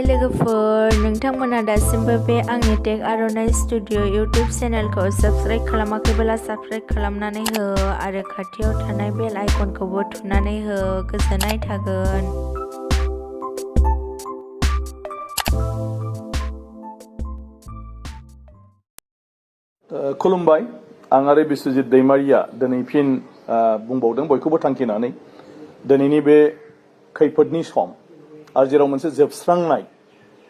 लोगोफोर नोंथांमोना दासिमबो बे आंनि टेक आर'नाइ स्टुडिअ इउटिउब चेनेलखौ साबस्क्राइब खालामाखैब्ला साबस्क्राइब खालामनानै हो आरो खाथियाव थानाय बेल आइकनखौबो थुनानै हो गोजोननाय थागोन। खुलुमबाय आं आरो बिस्वजित दैमारिया दिनै फिन बुंबावदों बयखौबो थांखिनानै दिनैनि बे खैफोदनि सम आरो जेराव मोनसे जोबस्रांनाय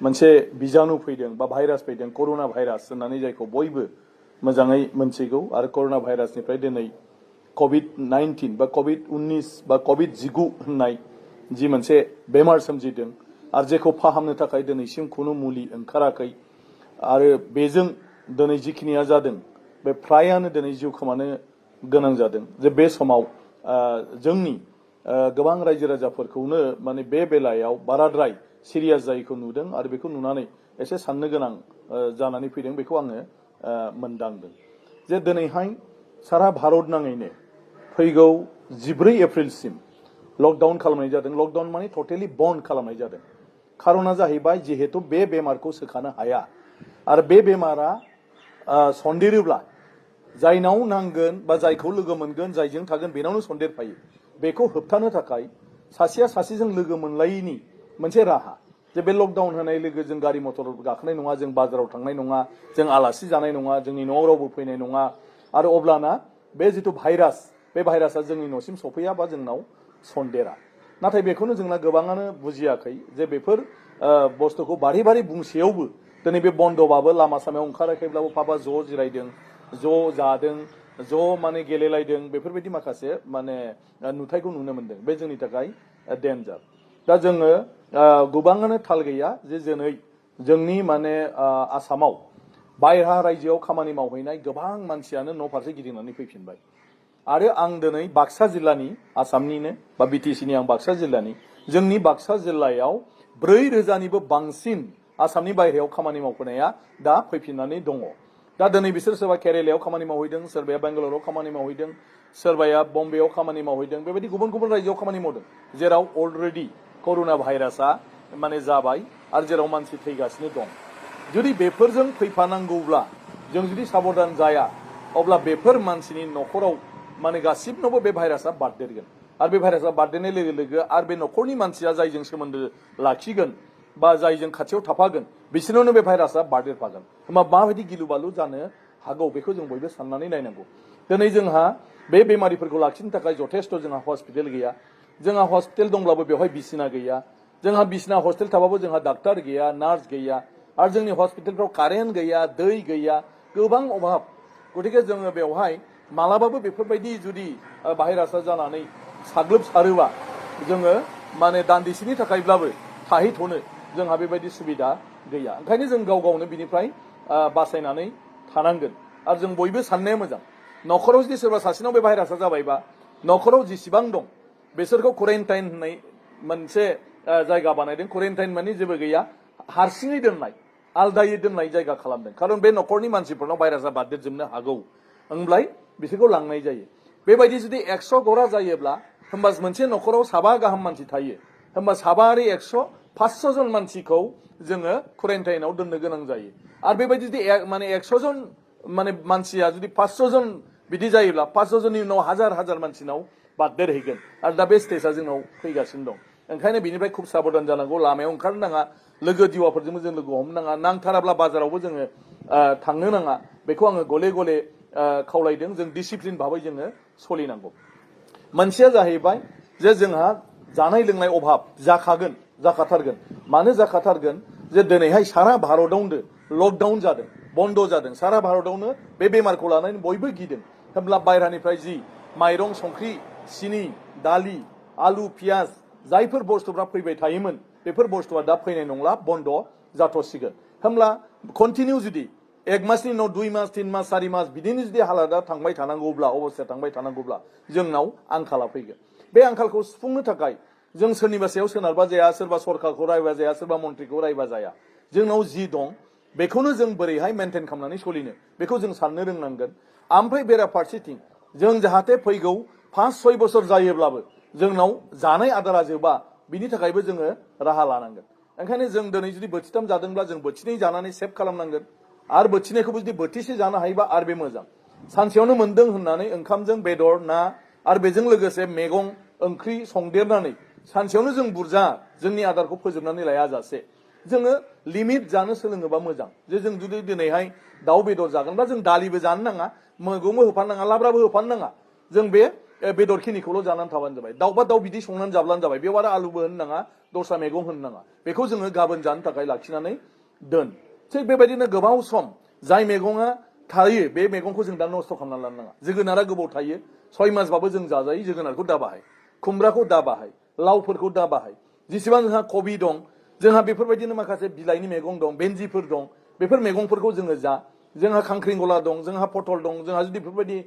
मोनसे बिजानु फैदों बा भाइरास फैदों कर'ना भाइरास होननानै जायखौ बयबो मोजाङै मोनथिगौ आरो कर'ना भाइरासनिफ्राय दिनै Covid19 बा Covid19 बा Covid19 होननाय जि मोनसे बेमार सोमजिदों आरो जेखौ फाहामनो थाखाय दिनैसिम खुनु मुलि ओंखाराखै आरो बेजों दिनै जिखिनिया जादों बे फ्रायानो दिनै जिउ खोमानो गोनां जादों जे बे समाव जोंनि गोबां रायजो राजाफोरखौनो माने बे बेलायाव बाराद्राय सिरियास जायैखौ नुदों आरो बेखौ नुनानै एसे साननो गोनां जानानै फैदों बेखौ आङो मोनदांदों जे दिनैहाय सारा भारत नाङैनो फैगौ 14 एप्रिलसिम लकडाउन खालामनाय जादों। लकडाउन माने टटेलि बन्द खालामनाय जादों। खारना जाहैबाय जिहेतु बे बेमारखौ सोखानो हाया आरो बे बेमारा सन्देरोब्ला जायनाव नांगोन बा जायखौ लोगो मोनगोन जायजों थागोन बेनावनो सन्देरफायो। बेखौ होबथानो थाखाय सासेया सासेजों लोगो मोनलायैनि मोनसे राहा जे बे लकडाउन होनाय लोगो जों गारि मटर गाखोनाय नङा, जों बाजाराव थांनाय नङा, जों आलासि जानाय नङा, जोंनि न'आव रावबो फैनाय नङा आरो अब्लाना बे जिथु भाइरास बे भाइरासआ जोंनि न'सिम सफैया बा जोंनाव सन्देरा। नाथाय बेखौनो जोंना गोबाङानो बुजियाखै जे बेफोर बुस्थुखौ बारे बारे बुंसेयावबो दिनै बे बन्दबाबो लामा सामायाव ओंखाराखैब्लाबो पापा ज' जिरायदों, ज' जादों, ज' माने गेलेलायदों बेफोरबायदि माखासे माने नुथायखौ नुनो मोनदों। बे जोंनि थाखाय डेन्जार। दा जोङो गोबाङानो थाल गैया जे दिनै जोंनि माने आसामाव बायह्रा रायजोआव खामानि मावहैनाय गोबां मानसियानो न' फारसे गिदिंनानै फैफिनबाय आरो आं दिनै बाक्सा जिल्लानि आसामनिनो बा बिटिसिनि आं बाक्सा जिल्लानि जोंनि बाक्सा जिल्लायाव 4,000निबो बांसिन आसामनि बायह्रायाव खामानि मावफैनाया दा फैफिननानै दङ। दा दिनै बिसोर सोरबा केरेलायाव खामानि मावहैदों, सोरबाया बेंगालराव खामानि मावहैदों, सोरबाया बम्बेयाव खामानि मावहैदों, बेबायदि गुबुन गुबुन रायजोआव खामानि मावदों जेराव अलरेडि कर'ना भाइरासआ माने जाबाय आरो जेराव मानसि थैगासिनो दं। जुदि बेफोरजों फैफानांगौब्ला जों जुदि साबधान जाया अब्ला बेफोर मानसिनि न'खराव माने गासिबनावबो बे भाइरासआ बारदेरगोन आरो बे भाइरासआ बारदेरनाय लोगो लोगो आरो बे न'खरनि मानसिया जायजों सोमोन्दो लाखिगोन बा जायजों खाथियाव थाफागोन बिसोरनावनो बे भाइरासआ बारदेरफागोन। होमबा माबायदि गिलु बालु जानो हागौ बेखौ जों बयबो साननानै नायनांगौ। दिनै जोंहा बे बेमारिफोरखौ लाखिनो थाखाय जथेस्थ' जोंहा हस्पिटाल गैया। जोंहा हस्पिटाल दंब्लाबो बेवहाय बिसिना गैया। जोंहा बिसिना हस्पिटाल थाबाबो जोंहा डाक्टार गैया, नार्स गैया आरो जोंनि हस्पिटालफ्राव कारेन्ट गैया, दै गैया, गोबां अभाब। गतिके जोङो बेवहाय मालाबाबो बेफोरबायदि जुदि भाइरासआ जानानै साग्लोबसारोबा जोङो माने दान्दिसेनि थाखायब्लाबो थाहैथ'नो जोंहा बेबायदि सुबिदा गैया। ओंखायनो जों गाव गावनो बिनिफ्राय बासायनानै थानांगोन आरो जों बयबो साननाया मोजां। न'खराव जुदि सोरबा सासेनाव बे भाइरासआ जाबायबा न'खराव जेसेबां दं बिसोरखौ क्वारेन्टाइन होननाय मोनसे जायगा बानायदों। क्वारेन्टाइन माने जेबो गैया, हारसिङै दोननाय, आलदायै दोननाय जायगा खालामदों। खारन बे न'खरनि मानसिफोरनाव भाइरासआ बारदेरजोबनो हागौ होनब्लाय बिसोरखौ लांनाय जायो। बेबायदि जुदि 100 गरा जायोब्ला होमबा मोनसे न'खराव 7 गाहाम मानसि थायो। होमबा 7 आरो 100 500 जन मानसिखौ जोङो क्वारेन्टाइनाव दोननो गोनां जायो। आरो बेबायदि जुदि माने 100 जन माने मानसिया जुदि 500 जन बिदि जायोब्ला 500 जननि उनाव हाजार हाजार मानसिनाव बारदेरहैगोन आरो दा बे स्टेजआ जोंनाव फैगासिनो दं। ओंखायनो बिनिफ्राय खुब साबधान जानांगौ। लामायाव ओंखारनो नाङा, लोगो दिवाफोरजोंबो जों लोगो हमनो नाङा, नांथाराब्ला बाजारावबो जोङो थांनो नाङा। बेखौ आङो गले गले खावलायदों। जों डिसिप्लिन भाबै जोङो सोलिनांगौ। मोनसेया जाहैबाय जे जोंहा जानाय लोंनाय अभाब जाखाथारगोन। मानो जाखाथारगोन जे दिनैहाय सारा भारतआवनो लकडाउन जादों, बन्द जादों। सारा भारतआवनो बे बेमारखौ लानानै बयबो गिदों। होमब्ला बायह्रानिफ्राय जि माइरं, संख्रि, सिनि, दालि, आलु, पियाज जायफोर बुस्थुफ्रा फैबाय थायोमोन बेफोर बुस्थुआ दा फैनाय नंला, बन्द जाथ'सिगोन। होमब्ला कन्टिनिउ जुदि 1 मासनि उनाव 2 मास, 3 मास, 4 मास बिदिनो जुदि हालादा थांबाय थानांगौब्ला, अबस्थाया थांबाय थानांगौब्ला जोंनाव आंखाला फैगोन। बे आंखालखौ सुफुंनो थाखाय जों सोरनिबा सायाव सोनारबा जाया, सोरबा सरकारखौ रायबा जाया, सोरबा मन्थ्रिखौ रायबा जाया। जोंनाव जि दं बेखौनो जों बोरैहाय मेनटेन खालामनानै सोलिनो बेखौ जों साननो रोंनांगोन। ओमफ्राय बेराफारसेथिं जों जाहाथे फैगौ 5-6 बोसोर जायोब्लाबो जोंनाव जानाय आदारा जोबा बिनि थाखायबो जोङो राहा लानांगोन। ओंखायनो जों दिनै जुदि बोथिथाम जादोंब्ला जों बोथिनै जानानै सेभ खालामनांगोन आरो बोथिनैखौबो जुदि बोथिसे जानो हायोबा आरो बे मोजां सानसेयावनो मोनदों होननानै ओंखामजों बेदर ना आरो बेजों लोगोसे मैगं ओंख्रि संदेरनानै सानसेयावनो जों बुरजा जोंनि आदारखौ फोजोबनानै लायाजासे जोङो लिमिट जानो सोलोङोबा मोजां जे जों जुदि दिनैहाय दाउ बेदर जागोनबा जों दालिबो जानो नाङा मैगंबो होफानो नाङा लाब्राबो होफानो नाङा जों बे बेदरखिनिखौल' जानानै थाबानो जाबाय दाउबा दाउ बिदि संनानै जाब्लानो जाबाय बेयाव आरो आलुबो होनो नाङा दस्रा मैगं होनो नाङा बेखौ जोङो गाबोन जानो थाखाय लाखिनानै दोन थिग बेबायदिनो गोबाव सम जाय मैगङा थायो बे मैगंखौ जों दा नस्थ' खालामनानै लानो नाङा जोगोनारा गोबाव थायो 6 मासबाबो जों जाजायो जोगोनारखौ दा बाहाय खुमब्राखौ दा बाहाय लावफोरखौ दा बाहाय जेसेबां जोंहा कबि दं जोंहा बेफोरबायदिनो माखासे बिलाइनि मैगं दं बेन्जिफोर दं बेफोर मैगंफोरखौ जोङो जा जोंहा खांख्रिंगला दं जोंहा पटल दं जोंहा जुदि बेफोरबायदि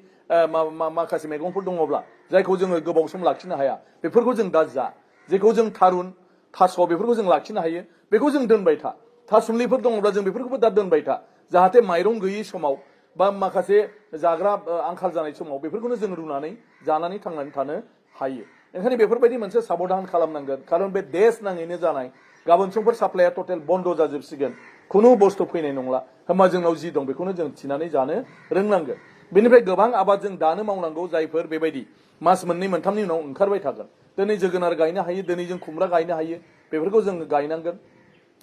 माखासे मैगंफोर दङब्ला जायखौ जोङो गोबाव सम लाखिनो हाया बेफोरखौ जों दा जा जेखौ जों थारुन थास' बेफोरखौ जों लाखिनो हायो बेखौ जों दोनबाय था थासुमलिफोर दङब्ला जों बेफोरखौबो दा दोनबाय था जाहाथे माइरं गैयै समाव बा माखासे जाग्रा आंखाल जानाय समाव बेफोरखौनो जों रुनानै जानानै थांनानै थानो हायो ओंखायनो बेफोरबायदि मोनसे साबधान खालामनांगोन खारन बे देश नाङैनो जानाय गाबोन समफोर साप्लाइया टटेल बन्द जाजोबसिगोन खुनु बुस्थु फैनाय नंला होमबा जोंनाव जि दं बेखौनो जों थिनानै जानो रोंनांगोन बेनिफ्राय गोबां आबाद जों दानो मावनांगौ जायफोर बेबायदि मास मोननै मोनथामनि उनाव ओंखारबाय थागोन दिनै जोगोनार गायनो हायो दिनै जों खुमब्रा गायनो हायो बेफोरखौ जों गायनांगोन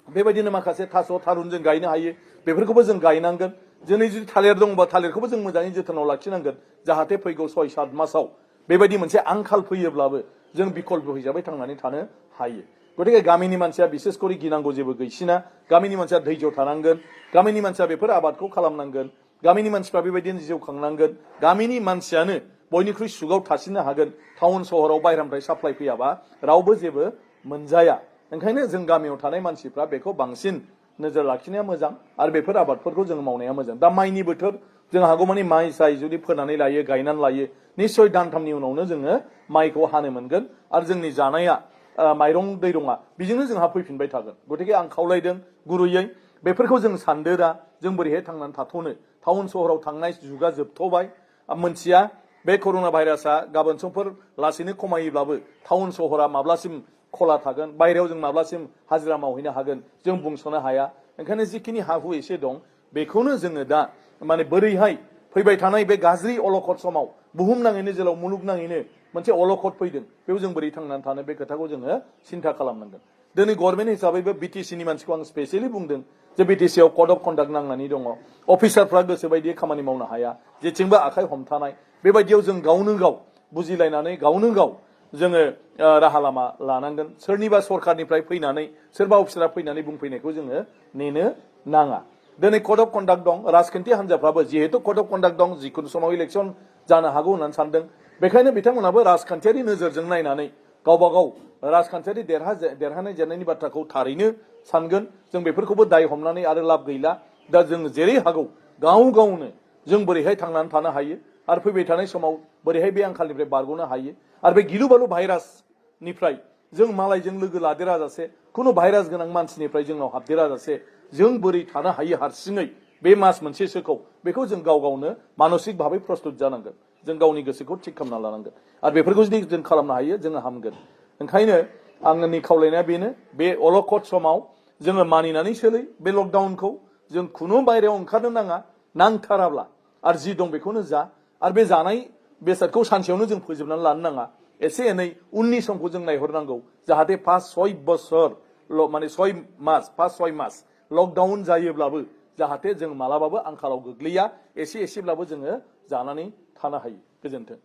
बेबायदिनो माखासे थास' थारुन जों गायनो हायो बेफोरखौबो जों गायनांगोन दिनै जुदि थालिर दङबा थालिरखौबो जों मोजाङै जोथोनाव लाखिनांगोन जाहाथे फैगौ 6-7 मासाव बेबायदि मोनसे आंखाल फैयोब्लाबो जों बिकल्प हिसाबै थांनानै थानो हायो गतिके गामिनि मानसिया बिसेस करि गिनांगौ जेबो गैसिना गामिनि मानसिया धैर्य थानांगोन गामिनि मानसिया बेफोर आबादखौ खालामनांगोन गामिनि मानसिफ्रा बेबायदिनो जिउ खांनांगोन गामिनि मानसियानो बयनिख्रुइ सुगाव थासिननो हागोन टाउन सहराव बायरानिफ्राय साप्लाइ फैयाबा रावबो जेबो मोनजाया ओंखायनो जों गामियाव थानाय मानसिफ्रा बेखौ बांसिन नोजोर लाखिनाया मोजां आरो बेफोर आबादफोरखौ जों मावनाया मोजां दा माइनि बोथोर जों हागौमानि माइ साइ जुदि फोनानै लायो गायनानै लायो निश्चय दानथामनि उनावनो जोङो माइखौ हानो मोनगोन आरो जोंनि जानाया माइरं दैरङा बेजोंनो जोंहा फैफिनबाय थागोन गतिके आं खावलायदों गुरुयै बेफोरखौ जों सानदोरा जों बोरैहाय थांनानै थाथ'नो टाउन सहराव थांनाय जुगा जोबथ'बाय मोनथिया बे कर'ना भाइरासआ गाबोन समफोर लासैनो खमायोब्लाबो टाउन सहरा माब्लासिम खला थागोन बायरायाव जों माब्लासिम हाजिरा मावहैनो हागोन जों बुंस'नो हाया ओंखायनो जिखिनि हा हु एसे दं बेखौनो जोङो दा माने बोरैहाय फैबाय थानाय बे गाज्रि अलखद समाव बुहुमनाङैनो जेराव मुलुगनाङैनो मोनसे अलखद फैदों बेयाव जों बोरै थांनानै थानो बे खोथाखौ जोङो सिन्था खालामनांगोन दिनै गभर्नमेन्ट हिसाबैबो बिटिसिनि मानसिखौ आं स्पेसियेलि बुंदों जे बिटिसिआव कड अफ कन्डाक्ट नांनानै दङ अफिसारफ्रा गोसो बायदियै खामानि मावनो हाया जेथिंबो आखाइ हमथानाय बेबायदियाव जों गावनो गाव बुजिलायनानै गावनो गाव जोङो राहा लामा लानांगोन सोरनिबा सरखारनिफ्राय फैनानै सोरबा अफिसारा फैनानै बुंफैनायखौ जोङो नेनो नाङा दिनै कड अफ कन्डाक्ट दं राजखान्थि हान्जाफ्राबो जिहेतु कड अफ कन्डाक्ट दं जिखुनु समाव इलेक्सन जानो हागौ होननानै सानदों बेखायनो बिथांमोनाबो राजखान्थियारि नोजोरजों नायनानै गावबा गाव राजखान्थियारि देरहानाय जेननायनि बाथ्राखौ थारैनो सानगोन जों बेफोरखौबो दाय हमनानै आरो लाब गैला दा जों जेरै हागौ गाव गावनो जों बोरैहाय थांनानै थानो हायो आरो फैबाय थानाय समाव बोरैहाय बे आंखालनिफ्राय बारग'नो हायो आरो बे गिलु बालु भाइरासनिफ्राय जों मालायजों लोगो लादेरा जासे खुनु भाइरास गोनां मानसिनिफ्राय जोंनाव हाबदेरा जासे जों बोरै थानो हायो हारसिङै बे मास मोनसेसोखौ बेखौ जों गाव गावनो मानसिक भाबै प्रस्तुत जानांगोन जों गावनि गोसोखौ थिग खालामना लानांगोन आरो बेफोरखौ जुदि जों खालामनो हायो जोङो हामगोन ओंखायनो आंनि खावलायनाया बेनो बे अलखद समाव जोङो मानिनानै सोलै बे लकडाउनखौ जों खुनु बायरायाव ओंखारनो नाङा नांथाराब्ला आरो जि दं बेखौनो जा आरो बे जानाय बेसादखौ सानसेयावनो जों फोजोबनानै लानो नाङा एसे एनै उननि समखौ जों नायहरनांगौ जाहाथे 5-6 बोसोर माने 5-6 मास लकडाउन जायोब्लाबो जाहाथे जों मालाबाबो आंखालाव गोग्लैया एसे एसेब्लाबो जोङो जानानै थानो हायो गोजोन्थों